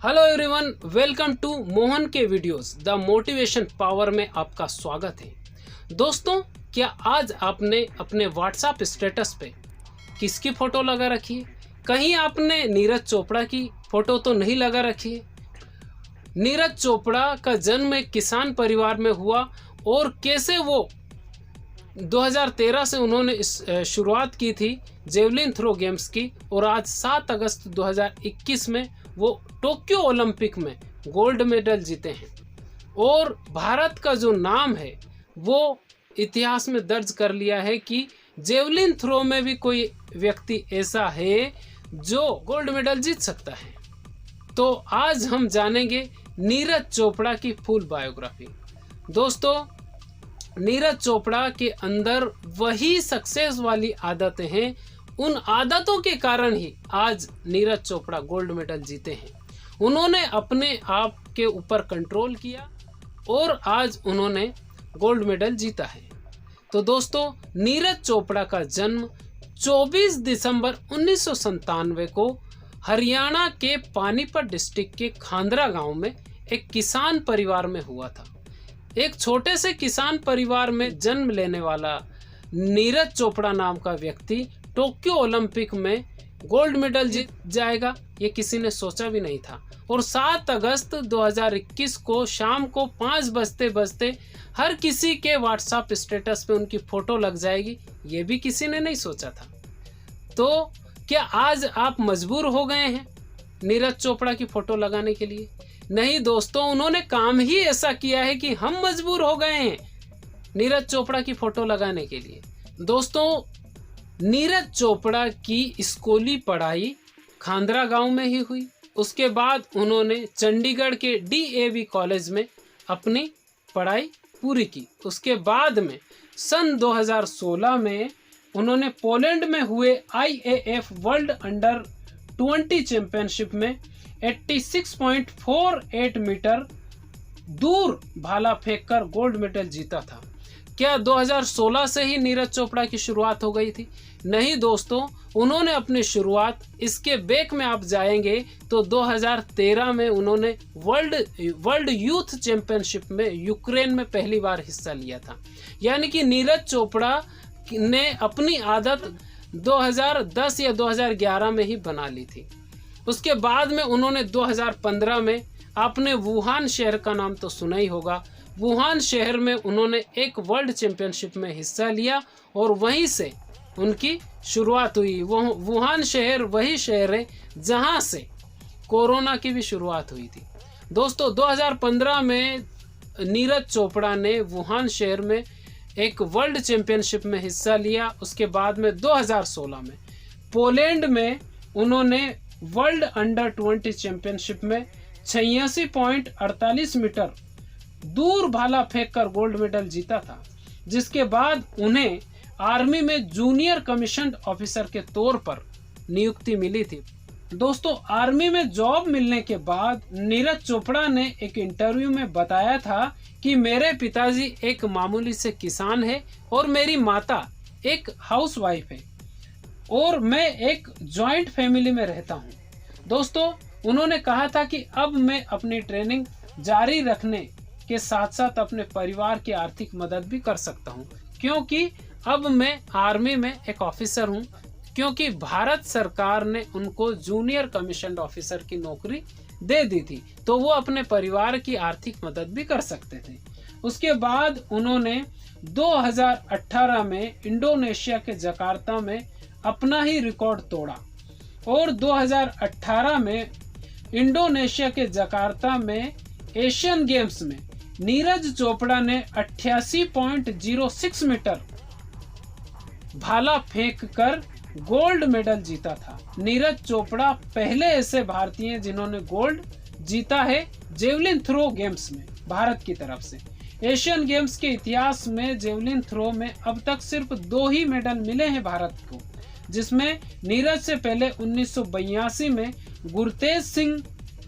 Hello everyone, welcome to Mohan के videos the motivation power में आपका स्वागत है। दोस्तों, क्या आज आपने अपने व्हाट्सएप स्टेटस पे किसकी फ़ोटो लगा रखी है? कहीं आपने नीरज चोपड़ा की फ़ोटो तो नहीं लगा रखी है? नीरज चोपड़ा का जन्म एक किसान परिवार में हुआ और कैसे वो 2013 से उन्होंने शुरुआत की थी जेवलिन थ्रो गेम्स की और आज 7 अगस्त 2021 में वो टोक्यो ओलंपिक में गोल्ड मेडल जीते हैं और भारत का जो नाम है वो इतिहास में दर्ज कर लिया है कि जेवलिन थ्रो में भी कोई व्यक्ति ऐसा है जो गोल्ड मेडल जीत सकता है। तो आज हम जानेंगे नीरज चोपड़ा की फुल बायोग्राफी। दोस्तों, नीरज चोपड़ा के अंदर वही सक्सेस वाली आदतें हैं, उन आदतों के कारण ही आज नीरज चोपड़ा गोल्ड मेडल जीते हैं। उन्होंने अपने आप के ऊपर कंट्रोल किया और आज उन्होंने गोल्ड मेडल जीता है। तो दोस्तों, नीरज चोपड़ा का जन्म 24 दिसंबर 1997 को हरियाणा के पानीपत डिस्ट्रिक्ट के खांदरा गांव में एक किसान परिवार में हुआ था। एक छोटे से किसान परिवार में जन्म लेने वाला नीरज चोपड़ा नाम का व्यक्ति टोक्यो ओलंपिक में गोल्ड मेडल जीत जाएगा, ये किसी ने सोचा भी नहीं था। और 7 अगस्त 2021 को शाम को 5 बजते हर किसी के व्हाट्सएप स्टेटस पे उनकी फ़ोटो लग जाएगी, ये भी किसी ने नहीं सोचा था। तो क्या आज आप मजबूर हो गए हैं नीरज चोपड़ा की फ़ोटो लगाने के लिए? नहीं दोस्तों, उन्होंने काम ही ऐसा किया है कि हम मजबूर हो गए हैं नीरज चोपड़ा की फ़ोटो लगाने के लिए। दोस्तों, नीरज चोपड़ा की स्कूली पढ़ाई खांदरा गांव में ही हुई। उसके बाद उन्होंने चंडीगढ़ के DAV कॉलेज में अपनी पढ़ाई पूरी की। उसके बाद में सन 2016 में उन्होंने पोलैंड में हुए IAF वर्ल्ड अंडर 20 चैंपियनशिप में 86.48 मीटर दूर भाला फेंककर गोल्ड मेडल जीता था। क्या 2016 से ही नीरज चोपड़ा की शुरुआत हो गई थी? नहीं दोस्तों, उन्होंने अपनी शुरुआत, इसके बैक में आप जाएंगे तो 2013 में उन्होंने वर्ल्ड यूथ चैंपियनशिप में यूक्रेन में पहली बार हिस्सा लिया था। यानी कि नीरज चोपड़ा ने अपनी आदत 2010 या 2011 में ही बना ली थी। उसके बाद में उन्होंने 2015 में, आपने वुहान शहर का नाम तो सुना ही होगा, वुहान शहर में उन्होंने एक वर्ल्ड चैंपियनशिप में हिस्सा लिया और वहीं से उनकी शुरुआत हुई। वुहान शहर वही शहर है जहां से कोरोना की भी शुरुआत हुई थी। दोस्तों, 2015 में नीरज चोपड़ा ने वुहान शहर में एक वर्ल्ड चैंपियनशिप में हिस्सा लिया। उसके बाद में 2016 में पोलैंड में उन्होंने वर्ल्ड अंडर 20 चैंपियनशिप में 86.48 मीटर दूर भाला फेंककर गोल्ड मेडल जीता था, जिसके बाद उन्हें आर्मी में जूनियर कमीशन्ड ऑफिसर के तौर पर नियुक्ति मिली थी। दोस्तों, आर्मी में जॉब मिलने के बाद नीरज चोपड़ा ने एक इंटरव्यू में बताया था कि मेरे पिताजी एक मामूली से किसान है और मेरी माता एक हाउसवाइफ है और मैं एक जॉइंट फैमिली में रहता हूँ। दोस्तों, उन्होंने कहा था कि अब मैं अपनी ट्रेनिंग जारी रखने के साथ साथ अपने परिवार की आर्थिक मदद भी कर सकता हूँ, क्योंकि अब मैं आर्मी में एक ऑफिसर हूँ, क्योंकि भारत सरकार ने उनको जूनियर कमीशन्ड ऑफिसर की नौकरी दे दी थी, तो वो अपने परिवार की आर्थिक मदद भी कर सकते थे। उसके बाद उन्होंने 2018 में इंडोनेशिया के जकार्ता में अपना ही रिकॉर्ड तोड़ा और 2018 में इंडोनेशिया के जकार्ता में एशियन गेम्स में नीरज चोपड़ा ने 88.06 मीटर भाला फेंककर गोल्ड मेडल जीता था। नीरज चोपड़ा पहले ऐसे भारतीय हैं जिन्होंने गोल्ड जीता है जेवलिन थ्रो गेम्स में भारत की तरफ से। एशियन गेम्स के इतिहास में जेवलिन थ्रो में अब तक सिर्फ 2 ही मेडल मिले हैं भारत को, जिसमें नीरज से पहले 1982 में गुरतेज सिंह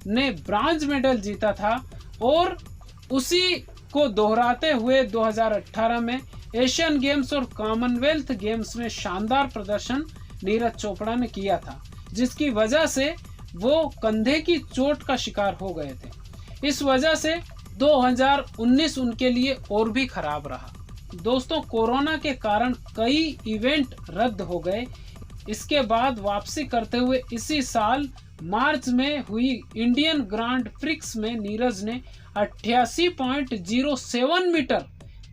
ने ब्रांज मेडल जीता था और उसी को दोहराते हुए 2018 में एशियन गेम्स और कॉमनवेल्थ गेम्स में शानदार प्रदर्शन नीरज चोपड़ा ने किया था, जिसकी वजह से वो कंधे की चोट का शिकार हो गए थे। इस वजह से 2019 उनके लिए और भी खराब रहा। दोस्तों, कोरोना के कारण कई इवेंट रद्द हो गए। इसके बाद वापसी करते हुए इसी साल मार्च में हुई इंडियन ग्रांड प्रिक्स में नीरज ने 88.07 मीटर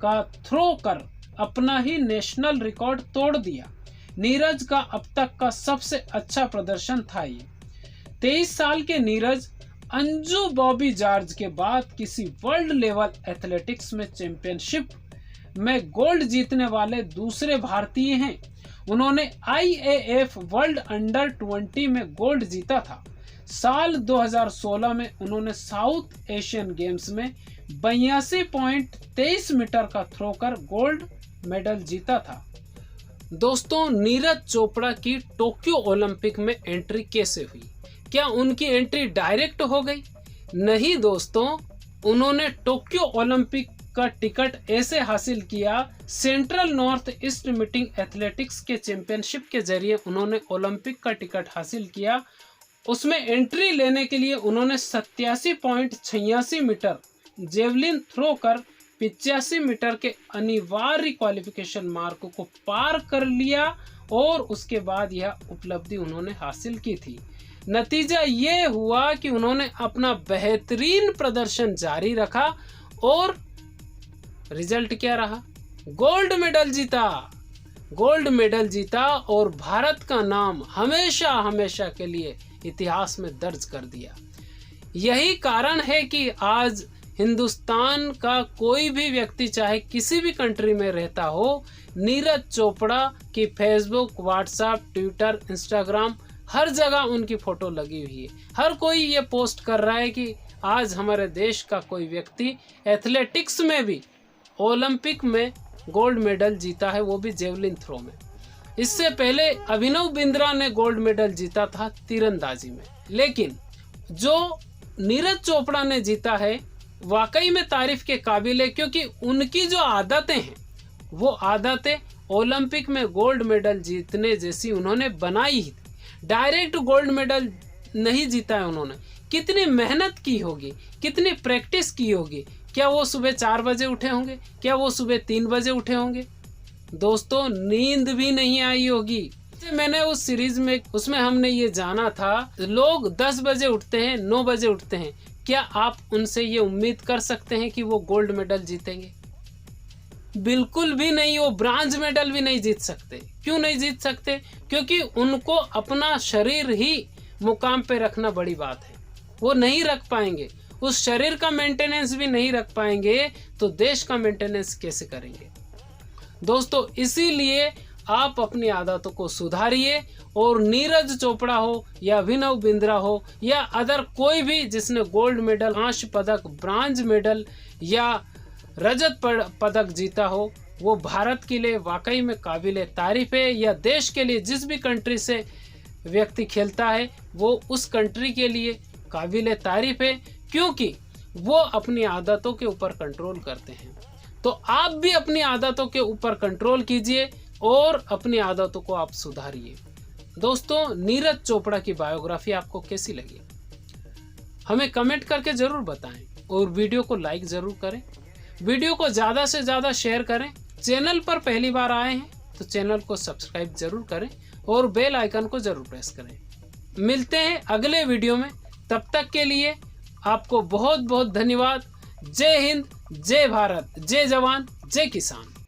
का थ्रो कर अपना ही नेशनल रिकॉर्ड तोड़ दिया। नीरज का अब तक का सबसे अच्छा प्रदर्शन था ये। 23 साल के नीरज अंजू बॉबी जॉर्ज के बाद किसी वर्ल्ड लेवल एथलेटिक्स में चैंपियनशिप में गोल्ड जीतने वाले दूसरे भारतीय हैं। उन्होंने IAAF वर्ल्ड अंडर 20 में गोल्ड जीता था। साल 2016 में उन्होंने साउथ एशियन गेम्स में 82.23 मीटर का थ्रो कर गोल्ड मेडल जीता था। दोस्तों, नीरज चोपड़ा की टोक्यो ओलंपिक में एंट्री कैसे हुई? क्या उनकी एंट्री डायरेक्ट हो गई? नहीं दोस्तों, उन्होंने टोक्यो ओलंपिक का टिकट ऐसे हासिल किया। Central north east meeting athletics के चैंपियनशिप के जरिए उन्होंने ओलंपिक का टिकट हासिल किया। उसमें एंट्री लेने के लिए उन्होंने 87.86 मीटर जेवलिन थ्रो कर 85 मीटर के अनिवार्य क्वालिफिकेशन मार्क को पार कर लिया और उसके बाद यह उपलब्धि उन्होंने हासिल की थी। नतीजा ये हुआ कि उन्होंने अपना बेहतरीन प्रदर्शन जारी रखा और रिजल्ट क्या रहा? गोल्ड मेडल जीता। गोल्ड मेडल जीता और भारत का नाम हमेशा हमेशा के लिए इतिहास में दर्ज कर दिया। यही कारण है कि आज हिंदुस्तान का कोई भी व्यक्ति चाहे किसी भी कंट्री में रहता हो, नीरज चोपड़ा की फेसबुक, व्हाट्सएप, ट्विटर, इंस्टाग्राम हर जगह उनकी फोटो लगी हुई है। हर कोई ये पोस्ट कर रहा है कि आज हमारे देश का कोई व्यक्ति एथलेटिक्स में भी ओलंपिक में गोल्ड मेडल जीता है, वो भी जेवलिन थ्रो में। इससे पहले अभिनव बिंद्रा ने गोल्ड मेडल जीता था तीरंदाजी में। लेकिन जो नीरज चोपड़ा ने जीता है वाकई में तारीफ के काबिल है, क्योंकि उनकी जो आदतें हैं वो आदतें ओलंपिक में गोल्ड मेडल जीतने जैसी उन्होंने बनाई ही थी। डायरेक्ट गोल्ड मेडल नहीं जीता है उन्होंने। कितनी मेहनत की होगी, कितनी प्रैक्टिस की होगी। क्या वो सुबह 4 बजे उठे होंगे? क्या वो सुबह 3 बजे उठे होंगे? दोस्तों, नींद भी नहीं आई होगी। मैंने उस सीरीज में उसमें हमने ये जाना था, लोग 10 बजे उठते हैं, 9 बजे उठते हैं। क्या आप उनसे ये उम्मीद कर सकते हैं कि वो गोल्ड मेडल जीतेंगे? बिल्कुल भी नहीं। वो ब्रॉन्ज मेडल भी नहीं जीत सकते। क्यों नहीं जीत सकते? क्योंकि उनको अपना शरीर ही मुकाम पे रखना बड़ी बात है। वो नहीं रख पाएंगे। उस शरीर का मेंटेनेंस भी नहीं रख पाएंगे तो देश का मेंटेनेंस कैसे करेंगे? दोस्तों, इसीलिए आप अपनी आदतों को सुधारिए और नीरज चोपड़ा हो या अभिनव बिंद्रा हो या अदर कोई भी जिसने गोल्ड मेडल, कांस्य पदक, ब्रॉन्ज मेडल या रजत पदक जीता हो, वो भारत के लिए वाकई में काबिल तारीफ है। या देश के लिए जिस भी कंट्री से व्यक्ति खेलता है वो उस कंट्री के लिए काबिल तारीफ है, क्योंकि वो अपनी आदतों के ऊपर कंट्रोल करते हैं। तो आप भी अपनी आदतों के ऊपर कंट्रोल कीजिए और अपनी आदतों को आप सुधारिए। दोस्तों, नीरज चोपड़ा की बायोग्राफी आपको कैसी लगी हमें कमेंट करके ज़रूर बताएं और वीडियो को लाइक ज़रूर करें। वीडियो को ज़्यादा से ज़्यादा शेयर करें। चैनल पर पहली बार आए हैं तो चैनल को सब्सक्राइब ज़रूर करें और बेल आइकन को ज़रूर प्रेस करें। मिलते हैं अगले वीडियो में। तब तक के लिए आपको बहुत बहुत धन्यवाद। जय हिंद, जय भारत, जय जवान, जय किसान।